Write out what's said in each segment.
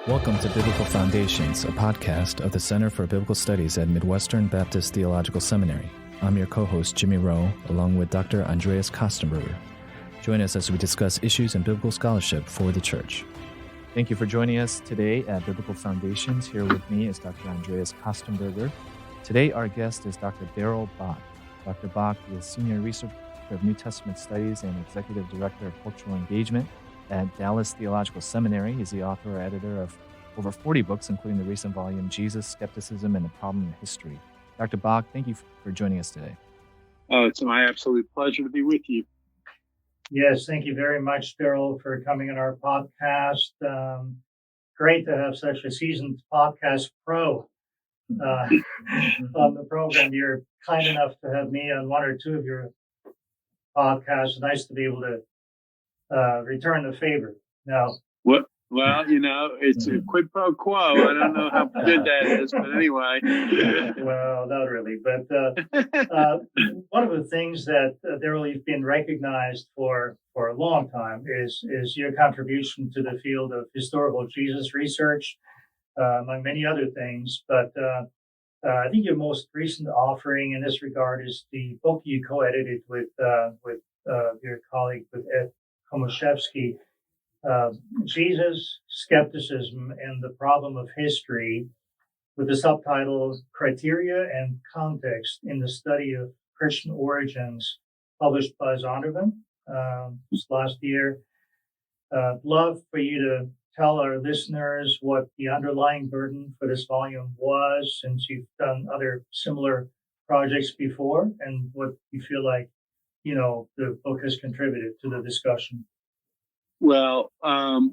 Welcome to Biblical Foundations, a podcast of the Center for Biblical Studies at Midwestern Baptist Theological Seminary. I'm your co-host, Jimmy Rowe, along with Dr. Andreas Kostenberger. Join us as we discuss issues in biblical scholarship for the church. Thank you for joining us today at Biblical Foundations. Here with me is Dr. Andreas Kostenberger. Today, our guest is Dr. Darrell Bock. Dr. Bock is Senior Researcher of New Testament Studies and Executive Director of Cultural Engagement at Dallas Theological Seminary. He's the author or editor of over 40 books, including the recent volume, Jesus, Skepticism, and the Problem in History. Dr. Bock, thank you for joining us today. Oh, it's my absolute pleasure to be with you. Yes, thank you very much, Darrell, for coming on our podcast. Great to have such a seasoned podcast pro on the program. You're kind enough to have me on one or two of your podcasts. Nice to be able to return the favor. Now, what? Well, it's a quid pro quo. I don't know how good that is, but anyway. Well, not really. But one of the things that Darrell, you've been recognized for a long time is your contribution to the field of historical Jesus research, among many other things. But I think your most recent offering in this regard is the book you co-edited with your colleague, with Ed Komashevsky, Jesus, Skepticism, and the Problem of History, with the subtitle Criteria and Context in the Study of Christian Origins, published by Zondervan last year. Love for you to tell our listeners what the underlying burden for this volume was, since you've done other similar projects before, and what you feel like the book has contributed to the discussion. Well,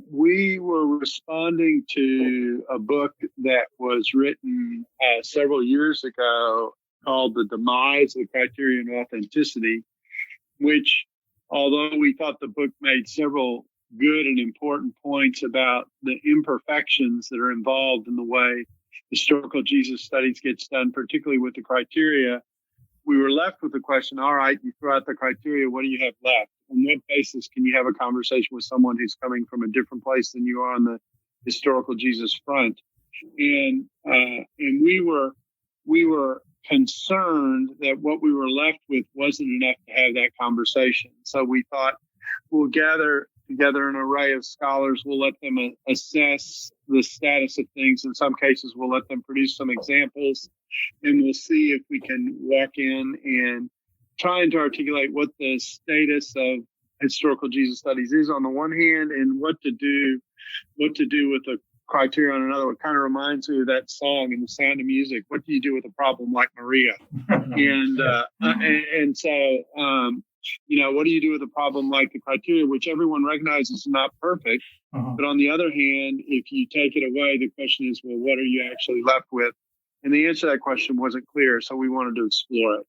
we were responding to a book that was written several years ago called The Demise of the Criterion of Authenticity, which, although we thought the book made several good and important points about the imperfections that are involved in the way historical Jesus studies gets done, particularly with the criteria, we were left with the question, all right, you throw out the criteria, what do you have left? On what basis can you have a conversation with someone who's coming from a different place than you are on the historical Jesus front? And we were concerned that what we were left with wasn't enough to have that conversation. So we thought we'll gather together an array of scholars. We'll let them assess the status of things. In some cases, we'll let them produce some examples, and we'll see if we can walk in and trying to articulate what the status of historical Jesus studies is on the one hand, and what to do with the criteria on another. It kind of reminds me of that song in The Sound of Music. What do you do with a problem like Maria? and so what do you do with a problem like the criteria, which everyone recognizes is not perfect? But on the other hand, if you take it away, the question is, well, what are you actually left with? And the answer to that question wasn't clear, so we wanted to explore it.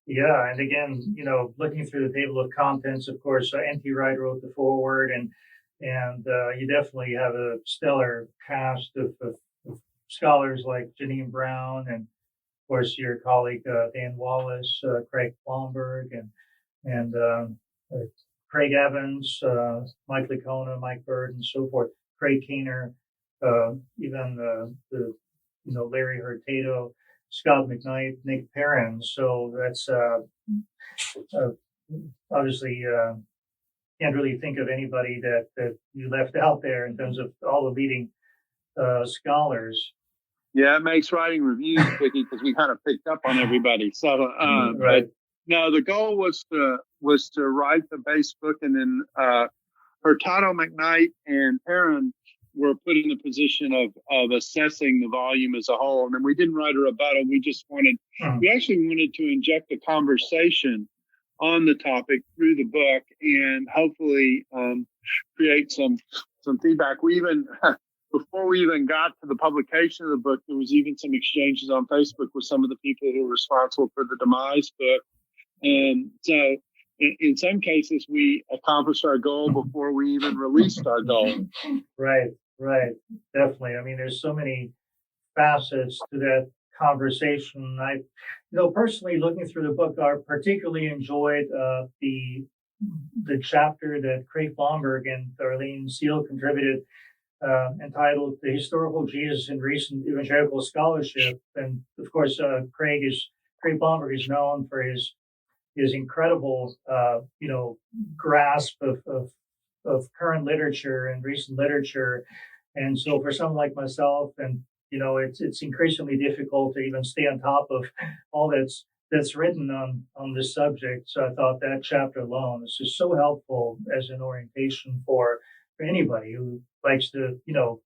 Yeah, and again, looking through the table of contents, of course, N.T. Wright wrote the foreword, and you definitely have a stellar cast of scholars like Janine Brown, and of course your colleague Dan Wallace, Craig Blomberg, and Craig Evans, Mike Licona, Mike Bird, and so forth. Craig Keener, even the Larry Hurtado, Scott McKnight, Nick Perrin. So that's obviously can't really think of anybody that you left out there in terms of all the leading scholars. Yeah, it makes writing reviews tricky because we kind of picked up on everybody. So, right. But no, the goal was to write the base book, and then Hurtado, McKnight, and Perrin were put in the position of assessing the volume as a whole. And then we didn't write a rebuttal. We actually wanted to inject a conversation on the topic through the book, and hopefully create some feedback. We even, before we even got to the publication of the book, there was even some exchanges on Facebook with some of the people who were responsible for the Demise book. And so in some cases, we accomplished our goal before we even released our goal. Right. Definitely. I mean, there's so many facets to that conversation. I, personally looking through the book, I particularly enjoyed the chapter that Craig Blomberg and Darlene Seal contributed entitled "The Historical Jesus in Recent Evangelical Scholarship." And of course, Craig Blomberg is known for his incredible, grasp of current literature and recent literature. And so for someone like myself, and it's increasingly difficult to even stay on top of all that's written on this subject. So I thought that chapter alone is just so helpful as an orientation for anybody who likes to,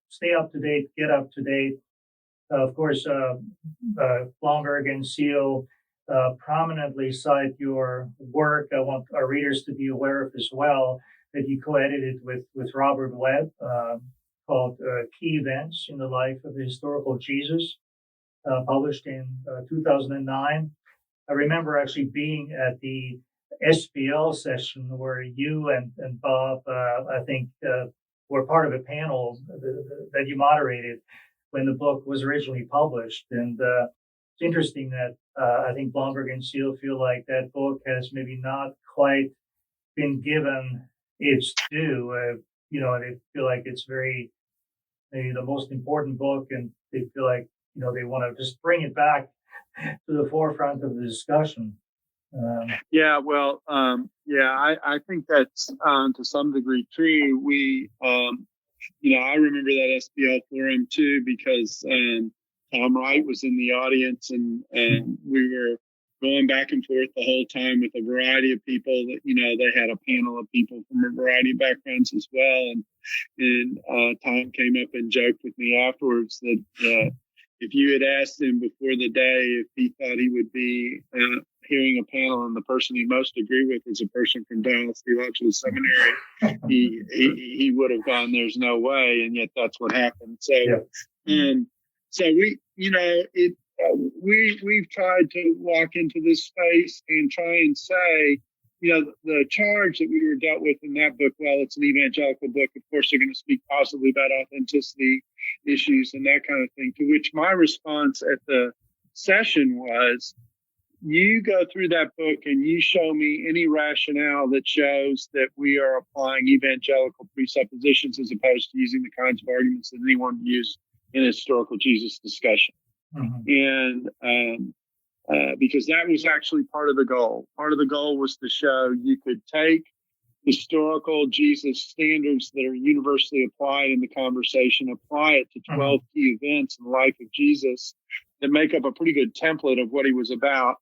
stay up to date, get up to date. Of course, Blomberg and Seal prominently cite your work. I want our readers to be aware of as well that you co-edited with Robert Webb, called Key Events in the Life of the Historical Jesus, published in 2009. I remember actually being at the SBL session where you and Bob, I think, were part of a panel that you moderated when the book was originally published. And it's interesting that I think Blomberg and Seal feel like that book has maybe not quite been given its due. They feel like it's maybe the most important book, and they feel like, they want to just bring it back to the forefront of the discussion. I think that's to some degree true. We, I remember that SBL forum too, because Tom Wright was in the audience, and we were going back and forth the whole time with a variety of people that, they had a panel of people from a variety of backgrounds as well. And Tom came up and joked with me afterwards that if you had asked him before the day if he thought he would be hearing a panel and the person he most agreed with is a person from Dallas Theological Seminary, he would have gone, there's no way. And yet that's what happened. So, so we've tried to walk into this space and try and say, the charge that we were dealt with in that book, while it's an evangelical book, of course, they're going to speak possibly about authenticity issues and that kind of thing, to which my response at the session was, you go through that book and you show me any rationale that shows that we are applying evangelical presuppositions as opposed to using the kinds of arguments that anyone would use in a historical Jesus discussion. Mm-hmm. And because that was actually part of the goal. Part of the goal was to show you could take historical Jesus standards that are universally applied in the conversation, apply it to 12 key events in the life of Jesus that make up a pretty good template of what he was about,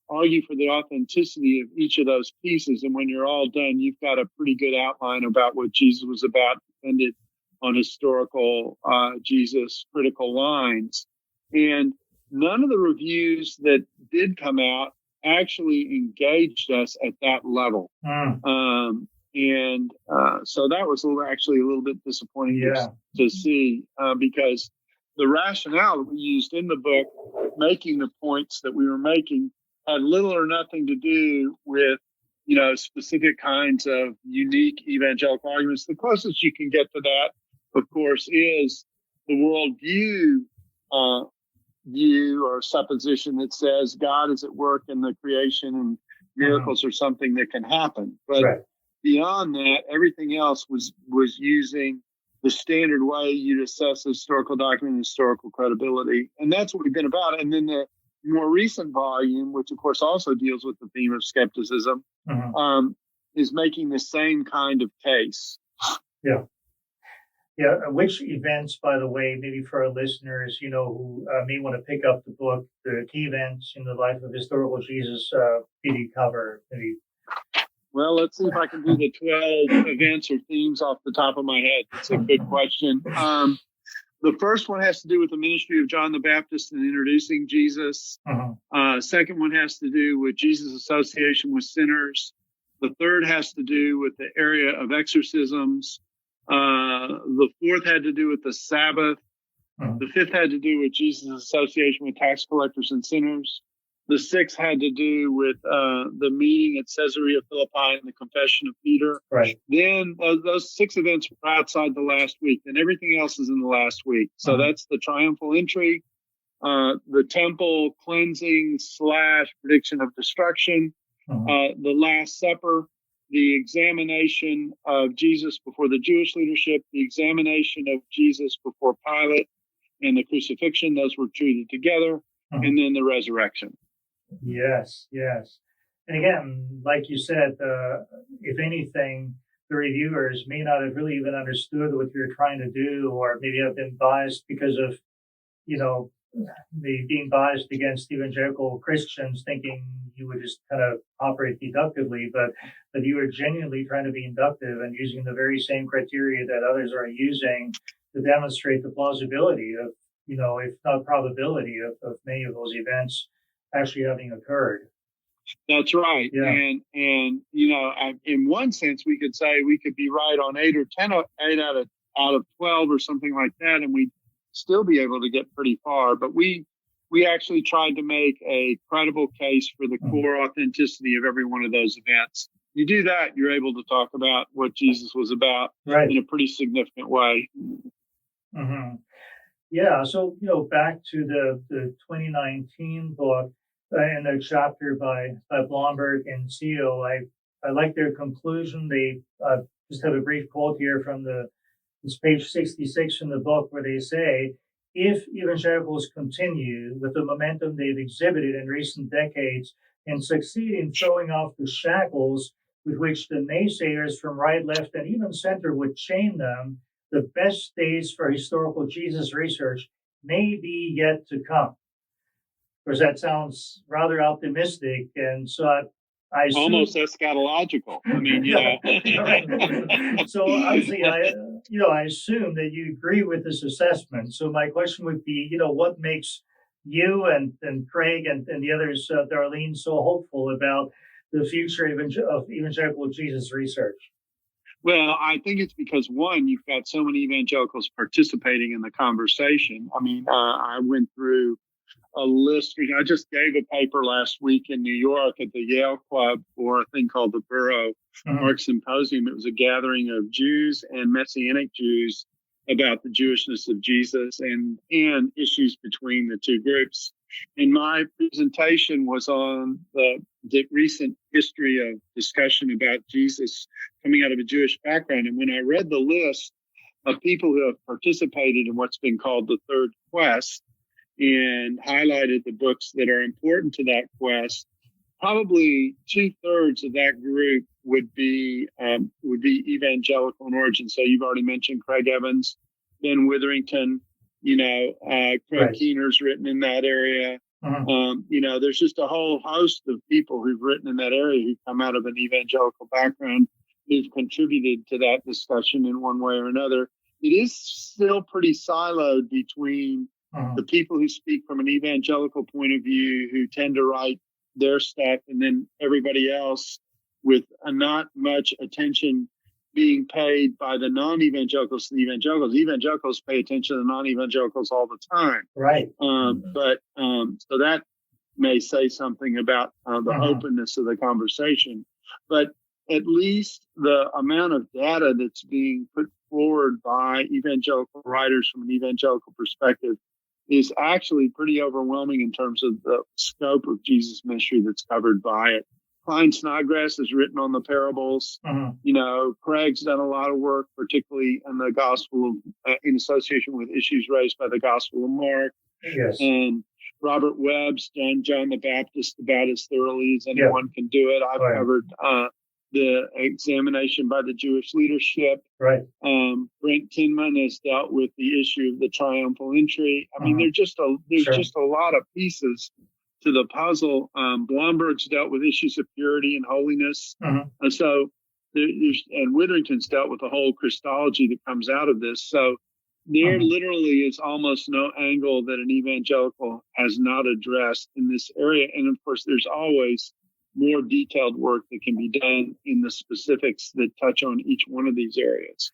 argue for the authenticity of each of those pieces. And when you're all done, you've got a pretty good outline about what Jesus was about, depended on historical Jesus critical lines. And none of the reviews that did come out actually engaged us at that level. So that was actually a little bit disappointing to see, because the rationale that we used in the book, making the points that we were making, had little or nothing to do with, specific kinds of unique evangelical arguments. The closest you can get to that, of course, is the worldview view or supposition that says God is at work in the creation and miracles are something that can happen. But beyond that, everything else was using the standard way you'd assess a historical document and historical credibility. And that's what we've been about. And then the more recent volume, which of course also deals with the theme of skepticism, is making the same kind of case. Which events, by the way, maybe for our listeners, who may want to pick up the book, the key events in the life of historical Jesus, did you cover? Maybe. Well, let's see if I can do the 12 events or themes off the top of my head. It's a good question. The first one has to do with the ministry of John the Baptist and introducing Jesus. Second one has to do with Jesus' association with sinners. The third has to do with the area of exorcisms. The fourth had to do with the Sabbath. The fifth had to do with Jesus' association with tax collectors and sinners. The sixth had to do with the meeting at Caesarea Philippi and the confession of Peter. Then those 6 events were outside the last week, and everything else is in the last week. So that's the triumphal entry, the temple cleansing / prediction of destruction, the Last Supper, the examination of Jesus before the Jewish leadership, the examination of Jesus before Pilate, and the crucifixion. Those were treated together, and then the resurrection. Yes, yes. And again, like you said, if anything, the reviewers may not have really even understood what you're trying to do, or maybe have been biased because of, being biased against evangelical Christians, thinking you would just kind of operate deductively, but you were genuinely trying to be inductive and using the very same criteria that others are using to demonstrate the plausibility of, if not probability of many of those events actually having occurred. That's right. Yeah. And in one sense, we could say we could be right on 8 out of 12 or something like that, and we'd still be able to get pretty far. But we actually tried to make a credible case for the core authenticity of every one of those events. You do that, you're able to talk about what Jesus was about in a pretty significant way. Mm-hmm. Yeah. So, back to the 2019 book, in the chapter by Blomberg and Seal, I like their conclusion. They just have a brief quote here from it's page 66 in the book, where they say, if evangelicals continue with the momentum they've exhibited in recent decades and succeed in throwing off the shackles with which the naysayers from right, left, and even center would chain them, the best days for historical Jesus research may be yet to come. Of course, that sounds rather optimistic, and so I assume, almost eschatological. I mean, So obviously, I assume that you agree with this assessment. So my question would be, what makes you and Craig and the others, Darlene, so hopeful about the future of evangelical Jesus research? Well, I think it's because, one, you've got so many evangelicals participating in the conversation. I mean, I went through a list. I just gave a paper last week in New York at the Yale Club for a thing called the Borough Arc Symposium. It was a gathering of Jews and Messianic Jews about the Jewishness of Jesus and issues between the two groups. And my presentation was on the recent history of discussion about Jesus coming out of a Jewish background. And when I read the list of people who have participated in what's been called the Third Quest, and highlighted the books that are important to that quest, probably 2/3 of that group would be evangelical in origin. So you've already mentioned Craig Evans, Ben Witherington, Craig Keener's written in that area. There's just a whole host of people who've written in that area who come out of an evangelical background, who've contributed to that discussion in one way or another. It is still pretty siloed between the people who speak from an evangelical point of view, who tend to write their stuff, and then everybody else, with not much attention being paid by the non-evangelicals to the evangelicals. Evangelicals pay attention to the non-evangelicals all the time. Right. So that may say something about the openness of the conversation. But at least the amount of data that's being put forward by evangelical writers from an evangelical perspective is actually pretty overwhelming in terms of the scope of Jesus' ministry that's covered by it. Klein Snodgrass has written on the parables. Craig's done a lot of work, particularly in the gospel, in association with issues raised by the Gospel of Mark. Yes. And Robert Webb's done John the Baptist about as thoroughly as anyone can do it. I've covered the examination by the Jewish leadership. Right. Brent Tinman has dealt with the issue of the triumphal entry. I mean, there's just a lot of pieces to the puzzle. Blomberg's dealt with issues of purity and holiness. And so and Witherington's dealt with the whole Christology that comes out of this. So there literally is almost no angle that an evangelical has not addressed in this area. And of course, there's always more detailed work that can be done in the specifics that touch on each one of these areas.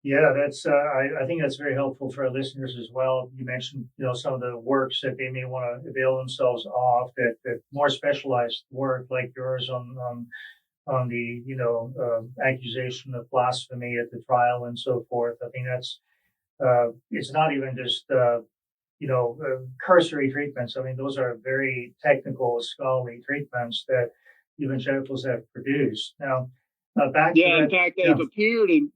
Yeah, that's. I think that's very helpful for our listeners as well. You mentioned, some of the works that they may want to avail themselves of, that more specialized work like yours on the accusation of blasphemy at the trial and so forth. I think that's. It's not even just cursory treatments. I mean, those are very technical, scholarly treatments that evangelicals have produced. Now, back to Yeah, in that. fact, Yeah.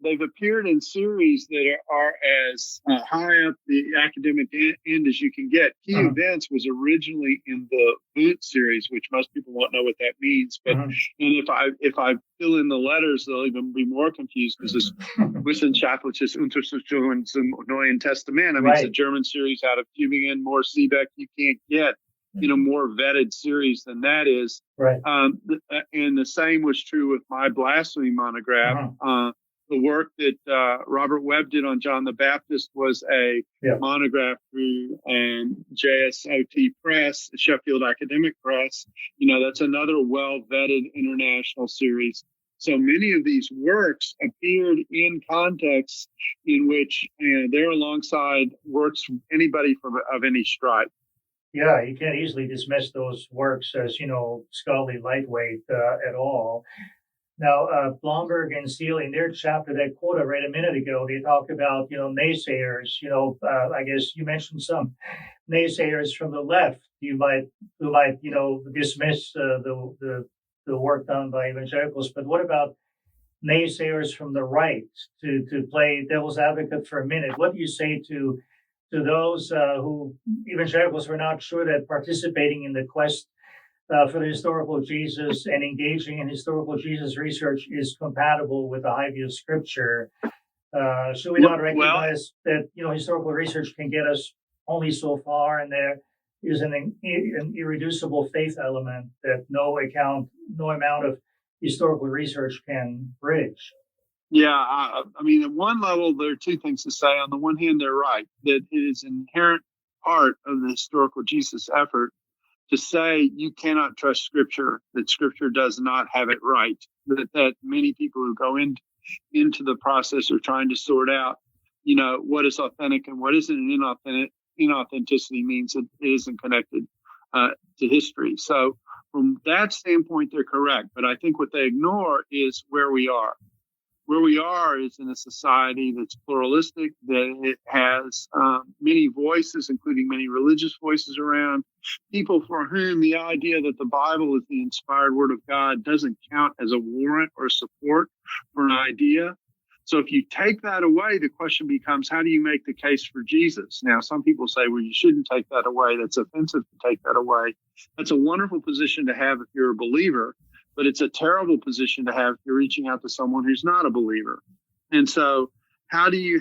they've appeared in series that are as high up the academic end as you can get. Key Events was originally in the Boot series, which most people won't know what that means. But and if I fill in the letters, they'll even be more confused because it's Wissenschaftliches Untersuchungen zum Neuen Testament. I mean, it's a German series out of Tübingen, more Seebeck you can't get. More vetted series than that is. Right. And the same was true with my blasphemy monograph. The work that Robert Webb did on John the Baptist was a monograph through JSOT Press, Sheffield Academic Press. That's another well-vetted international series. So many of these works appeared in contexts in which they're alongside works from anybody of any stripe. Yeah, you can't easily dismiss those works as, scholarly lightweight at all. Now, Blomberg and Steele, in their chapter, that quote I read a minute ago, they talk about, naysayers. I guess you mentioned some naysayers from the left who might dismiss the work done by evangelicals. But what about naysayers from the right? To play devil's advocate for a minute, what do you say to those who evangelicals were not sure that participating in the quest for the historical Jesus and engaging in historical Jesus research is compatible with the high view of Scripture? Should we not recognize that historical research can get us only so far, and there is an irreducible faith element that no amount of historical research can bridge? Yeah, I mean, at one level, there are two things to say. On the one hand, they're right, that it is an inherent part of the historical Jesus effort to say you cannot trust Scripture, that Scripture does not have it right, that many people who go into the process are trying to sort out, what is authentic and what isn't. And inauthenticity means that it isn't connected to history. So from that standpoint, they're correct. But I think what they ignore is where we are. Where we are is in a society that's pluralistic, that it has many voices, including many religious voices around, people for whom the idea that the Bible is the inspired word of God doesn't count as a warrant or support for an idea. So if you take that away, the question becomes, how do you make the case for Jesus? Now, some people say, well, you shouldn't take that away. That's offensive to take that away. That's a wonderful position to have if you're a believer. But it's a terrible position to have if you're reaching out to someone who's not a believer. And so how do you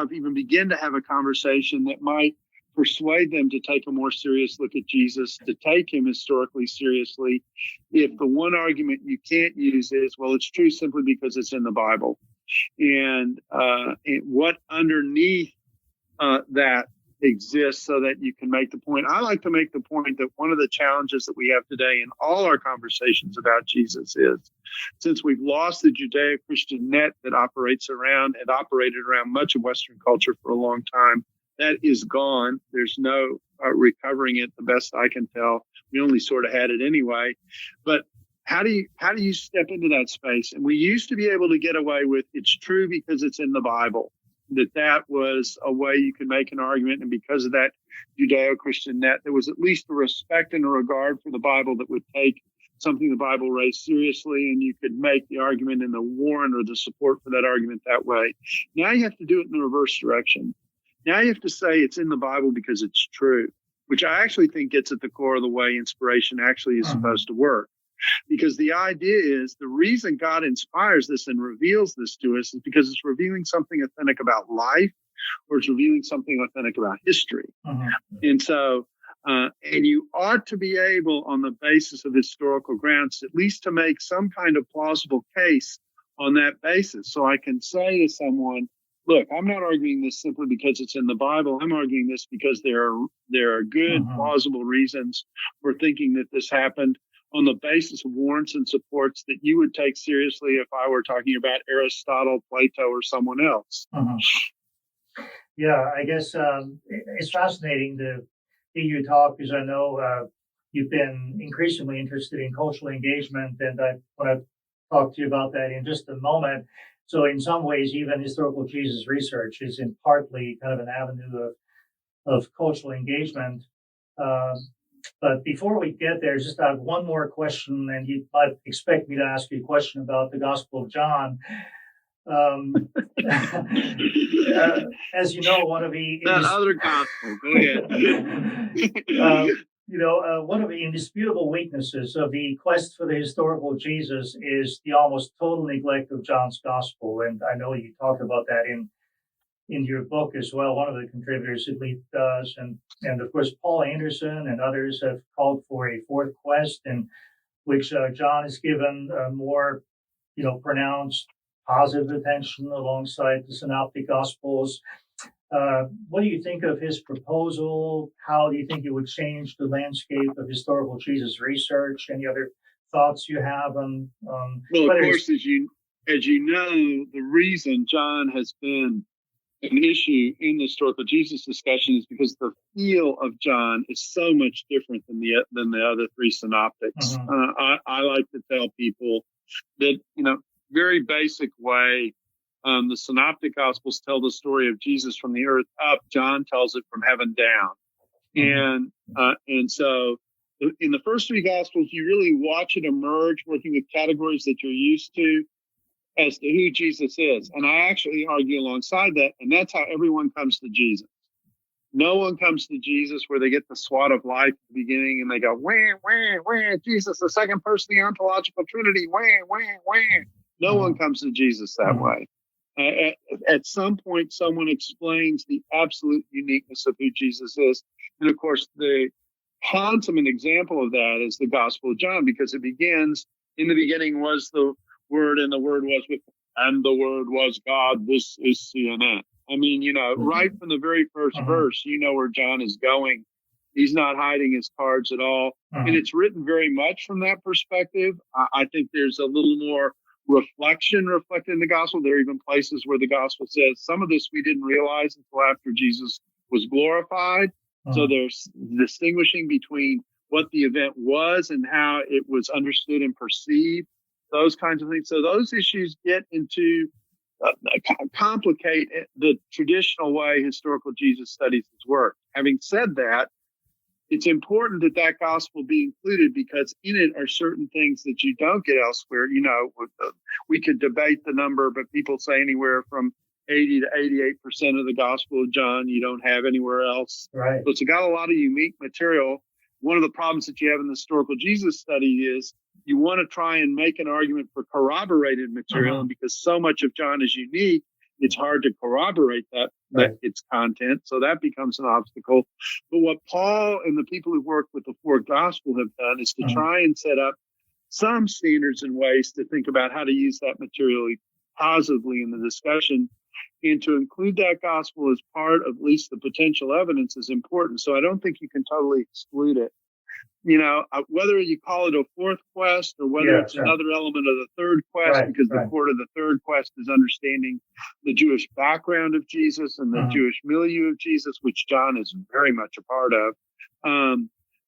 even begin to have a conversation that might persuade them to take a more serious look at Jesus, to take him historically seriously, if the one argument you can't use is, well, it's true simply because it's in the Bible? And what underneath that exists so that you can make the point. I like to make the point that one of the challenges that we have today in all our conversations about Jesus is, since we've lost the Judeo-Christian net that operated around much of Western culture for a long time, that is gone. There's no recovering it, the best I can tell. We only sort of had it anyway. But how do you step into that space? And we used to be able to get away with, it's true because it's in the Bible. That was a way you could make an argument. And because of that Judeo-Christian net, there was at least a respect and a regard for the Bible that would take something the Bible raised seriously, and you could make the argument in the warrant or the support for that argument that way. Now you have to do it in the reverse direction. Now you have to say it's in the Bible because it's true, which I actually think gets at the core of the way inspiration actually is supposed to work. Because the idea is the reason God inspires this and reveals this to us is because it's revealing something authentic about life, or it's revealing something authentic about history. And so, and you ought to be able, on the basis of historical grounds, at least to make some kind of plausible case on that basis. So I can say to someone, look, I'm not arguing this simply because it's in the Bible. I'm arguing this because there are good, plausible reasons for thinking that this happened, on the basis of warrants and supports that you would take seriously if I were talking about Aristotle, Plato, or someone else. Yeah, I guess it's fascinating to hear you talk, because I know you've been increasingly interested in cultural engagement, and I want to talk to you about that in just a moment. So in some ways, even historical Jesus research is in partly kind of an avenue of cultural engagement. But before we get there, just I have one more question, and you might expect me to ask you a question about the Gospel of John. As you know, one of the that other gospel. Go ahead. one of the indisputable weaknesses of the quest for the historical Jesus is the almost total neglect of John's gospel, and I know you talk about that in your book as well. One of the contributors at least does, and of course Paul Anderson and others have called for a fourth quest, in which John is given more, pronounced positive attention alongside the synoptic gospels. What do you think of his proposal? How do you think it would change the landscape of historical Jesus research? Any other thoughts you have on? Well, of course, as you know, the reason John has been an issue in the historical Jesus discussion is because the feel of John is so much different than the other three synoptics. I like to tell people that, very basic way, the synoptic gospels tell the story of Jesus from the earth up. John tells it from heaven down. And so in the first three gospels, you really watch it emerge, working with categories that you're used to, as to who Jesus is. And I actually argue alongside that, and that's how everyone comes to Jesus. No one comes to Jesus where they get the swat of life at the beginning and they go, wah, wah, wah, Jesus, the second person of the ontological Trinity, wah, wah, wah. No one comes to Jesus that way. At some point, someone explains the absolute uniqueness of who Jesus is. And of course, the consummate example of that is the Gospel of John, because it begins, in the beginning was the Word, and the Word was with, and the Word was God. This is CNN. I mean, right from the very first verse, where John is going. He's not hiding his cards at all. And it's written very much from that perspective. I think there's a little more reflected in the gospel. There are even places where the gospel says some of this we didn't realize until after Jesus was glorified. So there's distinguishing between what the event was and how it was understood and perceived, those kinds of things. So those issues get into complicate the traditional way historical Jesus studies has worked. Having said that, it's important that that gospel be included, because in it are certain things that you don't get elsewhere. We could debate the number, but people say anywhere from 80 to 88% of the Gospel of John you don't have anywhere else. Right. So it's got a lot of unique material. One of the problems that you have in the historical Jesus study is you want to try and make an argument for corroborated material, and because so much of John is unique, it's hard to corroborate that its content. So that becomes an obstacle. But what Paul and the people who work with the fourth gospel have done is to try and set up some standards and ways to think about how to use that material positively in the discussion, and to include that gospel as part of at least the potential evidence is important. So I don't think you can totally exclude it. Whether you call it a fourth quest or whether it's another element of the third quest, because the core of the third quest is understanding the Jewish background of Jesus and the Jewish milieu of Jesus, which John is very much a part of.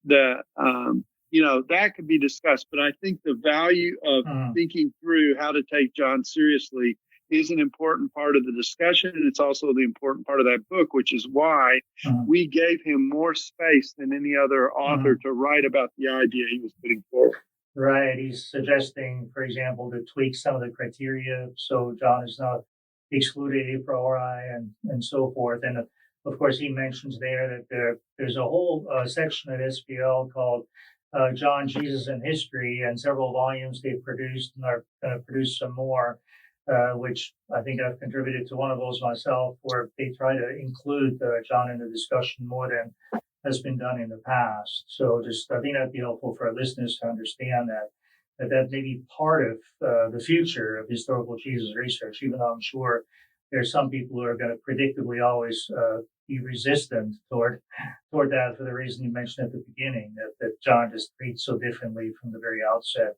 That could be discussed, but I think the value of thinking through how to take John seriously is an important part of the discussion, and it's also the important part of that book, which is why we gave him more space than any other author to write about the idea he was putting forward. Right. He's suggesting, for example, to tweak some of the criteria so John is not excluded a priori and so forth. And of course, he mentions there that there's a whole section at SPL called John, Jesus, and History, and several volumes they've produced and are going to produce some more. Which I think I've contributed to one of those myself, where they try to include John in the discussion more than has been done in the past. So I think that'd be helpful for our listeners to understand that may be part of the future of historical Jesus research, even though I'm sure there's some people who are going to predictably always be resistant toward that for the reason you mentioned at the beginning, that John just treats so differently from the very outset.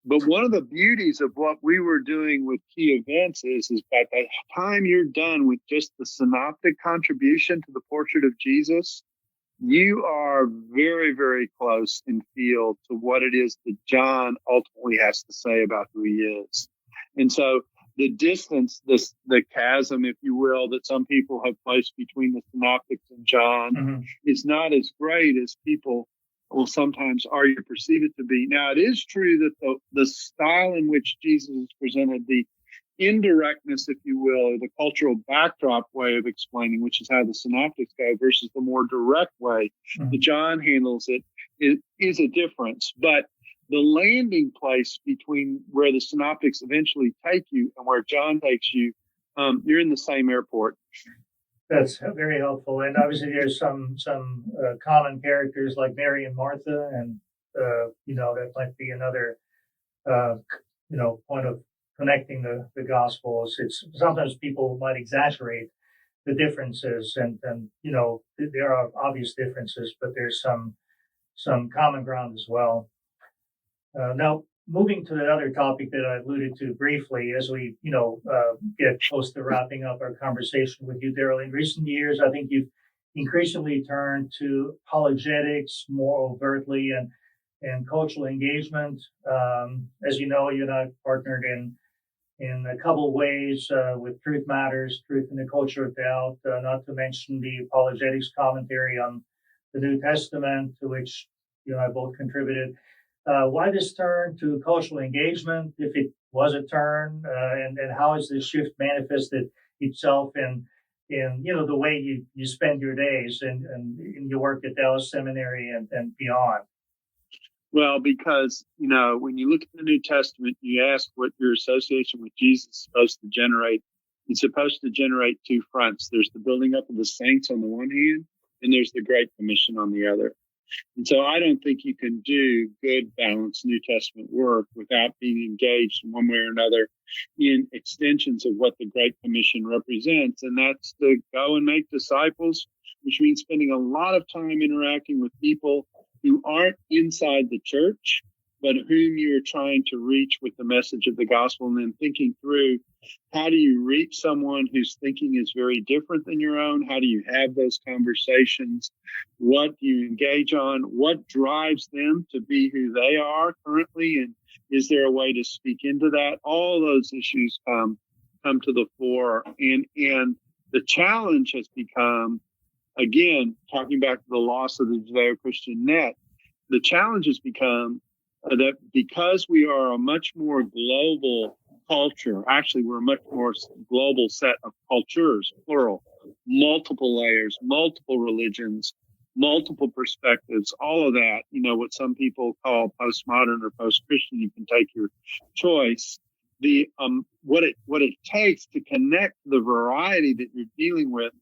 But one of the beauties of what we were doing with key events is by the time you're done with just the synoptic contribution to the portrait of Jesus, you are very, very close in field to what it is that John ultimately has to say about who he is. And so the distance, the chasm, if you will, that some people have placed between the synoptics and John is not as great as people will sometimes argue perceive it to be. Now, it is true that the style in which Jesus is presented, the indirectness, if you will, or the cultural backdrop way of explaining, which is how the synoptics go, versus the more direct way that John handles it, is a difference. But the landing place between where the synoptics eventually take you and where John takes you, you're in the same airport. That's very helpful. And obviously, there's some common characters like Mary and Martha, and that might be another point of connecting the Gospels. It's sometimes people might exaggerate the differences, and there are obvious differences, but there's some common ground as well. Now, moving to the other topic that I alluded to briefly, as we get close to wrapping up our conversation with you, Darrell. In recent years, I think you've increasingly turned to apologetics more overtly and cultural engagement. As you know, you and I partnered in a couple of ways with Truth Matters, Truth in the Culture of Doubt, not to mention the apologetics commentary on the New Testament, to which you and I both contributed. Why this turn to cultural engagement, if it was a turn, and how has this shift manifested itself in the way you spend your days and in your work at Dallas Seminary and beyond? Well, because, when you look at the New Testament, you ask what your association with Jesus is supposed to generate. It's supposed to generate two fronts. There's the building up of the saints on the one hand, and there's the Great Commission on the other. And so I don't think you can do good, balanced New Testament work without being engaged in one way or another in extensions of what the Great Commission represents. And that's to go and make disciples, which means spending a lot of time interacting with people who aren't inside the church, but whom you're trying to reach with the message of the gospel, and then thinking through, how do you reach someone whose thinking is very different than your own? How do you have those conversations? What do you engage on? What drives them to be who they are currently? And is there a way to speak into that? All those issues come to the fore. And the challenge has become, again, talking back to the loss of the Judeo-Christian net, the challenge has become that because we are a much more global culture, actually we're a much more global set of cultures, plural, multiple layers, multiple religions, multiple perspectives, all of that, what some people call postmodern or post-Christian, you can take your choice. What it takes to connect the variety that you're dealing with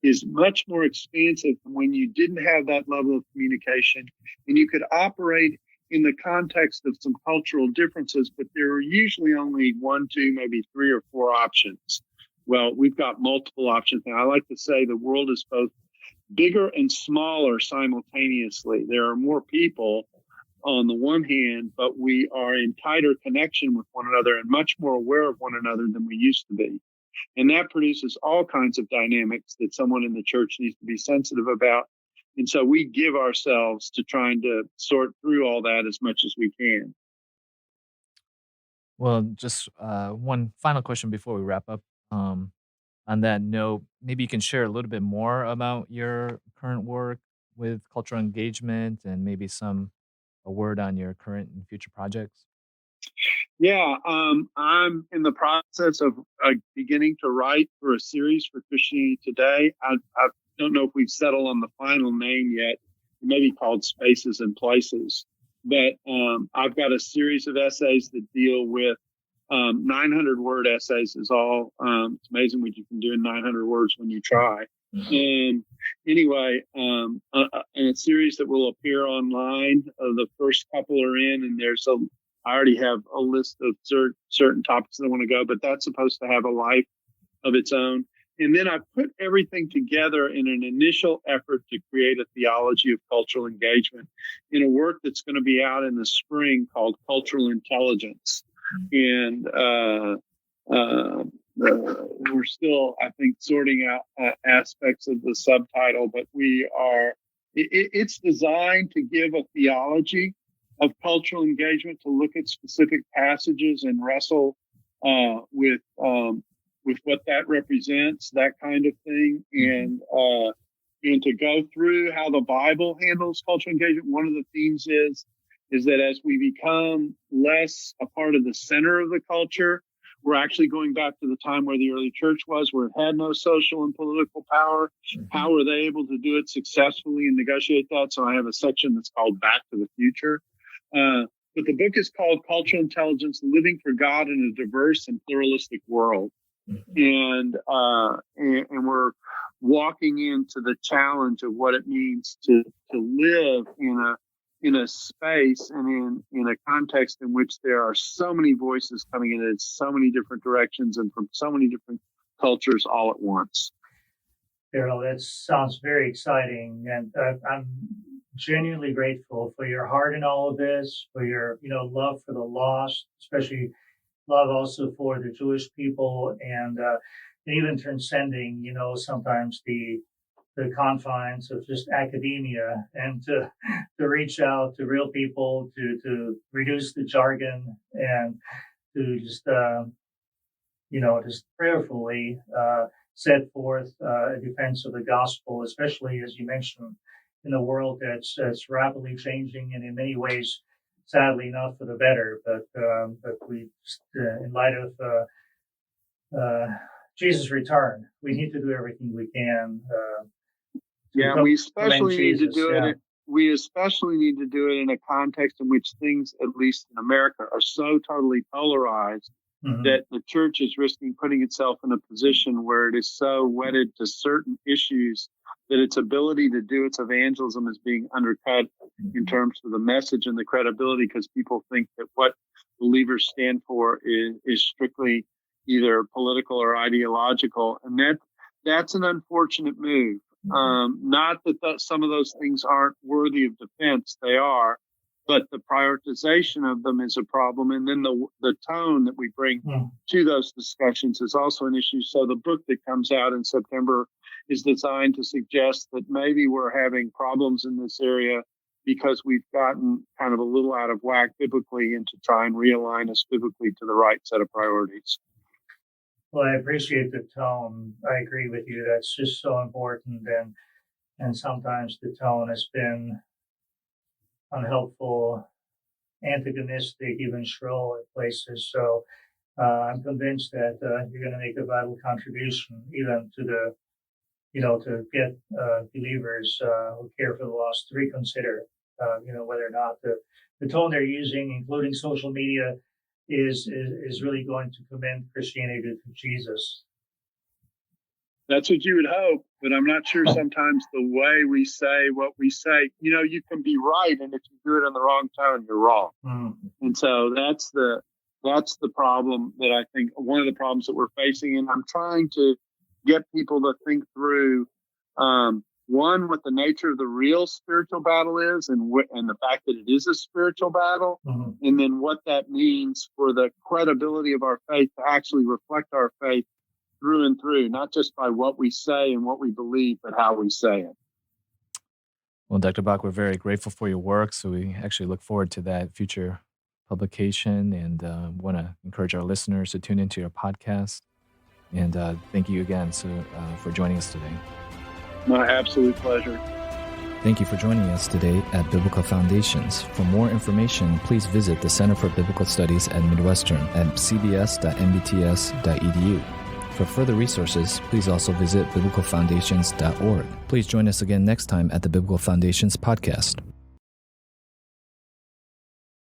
is much more expansive than when you didn't have that level of communication, and you could operate in the context of some cultural differences, but there are usually only one, two, maybe three or four options. Well, we've got multiple options now. I like to say the world is both bigger and smaller simultaneously. There are more people on the one hand, but we are in tighter connection with one another and much more aware of one another than we used to be. And that produces all kinds of dynamics that someone in the church needs to be sensitive about. And so we give ourselves to trying to sort through all that as much as we can. Well, just one final question before we wrap up. On that note, maybe you can share a little bit more about your current work with cultural engagement and maybe a word on your current and future projects. Yeah, I'm in the process of beginning to write for a series for Christianity Today. I don't know if we've settled on the final name yet. It may be called Spaces and Places. But I've got a series of essays that deal with 900-word essays is all. It's amazing what you can do in 900 words when you try. And anyway, and a series that will appear online. The first couple are in, and I already have a list of certain topics that I want to go, but that's supposed to have a life of its own. And then I put everything together in an initial effort to create a theology of cultural engagement in a work that's going to be out in the spring called Cultural Intelligence. And we're still, I think, sorting out aspects of the subtitle, but it's designed to give a theology of cultural engagement, to look at specific passages and wrestle with what that represents, that kind of thing. And and to go through how the Bible handles cultural engagement. One of the themes is that as we become less a part of the center of the culture, we're actually going back to the time where the early church was, where it had no social and political power. How were they able to do it successfully and negotiate that? So I have a section that's called Back to the Future. But the book is called Cultural Intelligence, Living for God in a Diverse and Pluralistic World. And we're walking into the challenge of what it means to live in a space and in a context in which there are so many voices coming in so many different directions and from so many different cultures all at once. Darrell, that sounds very exciting, and I'm genuinely grateful for your heart in all of this, for your love for the lost, especially love also for the Jewish people, and even transcending sometimes the confines of just academia, and to reach out to real people, to reduce the jargon, and to just just prayerfully set forth a defense of the gospel, especially as you mentioned, in a world that's rapidly changing and in many ways, sadly, not for the better. But we just, in light of Jesus' return, we need to do everything we can. We especially need to do it. We especially need to do it in a context in which things, at least in America, are so totally polarized that the church is risking putting itself in a position where it is so wedded to certain issues that its ability to do its evangelism is being undercut in terms of the message and the credibility, because people think that what believers stand for is strictly either political or ideological. And that's an unfortunate move. Not that some of those things aren't worthy of defense. They are. But the prioritization of them is a problem. And then the tone that we bring to those discussions is also an issue. So the book that comes out in September is designed to suggest that maybe we're having problems in this area because we've gotten kind of a little out of whack biblically, and to try and realign us biblically to the right set of priorities. Well, I appreciate the tone. I agree with you. That's just so important. And sometimes the tone has been unhelpful, antagonistic, even shrill at places. So I'm convinced that you're going to make a vital contribution, even to the, to get believers who care for the lost to reconsider, whether or not the tone they're using, including social media, is really going to commend Christianity to Jesus. That's what you would hope, but I'm not sure sometimes the way we say what we say, you can be right, and if you do it in the wrong tone, you're wrong. And so that's the problem that I think, one of the problems that we're facing. And I'm trying to get people to think through, one, what the nature of the real spiritual battle is, and the fact that it is a spiritual battle, and then what that means for the credibility of our faith to actually reflect our faith through and through, not just by what we say and what we believe, but how we say it. Well, Dr. Bock, we're very grateful for your work, so we actually look forward to that future publication, and want to encourage our listeners to tune into your podcast. And thank you again for joining us today. My absolute pleasure. Thank you for joining us today at Biblical Foundations. For more information, please visit the Center for Biblical Studies at Midwestern at cbs.mbts.edu. For further resources, please also visit biblicalfoundations.org. Please join us again next time at the Biblical Foundations podcast.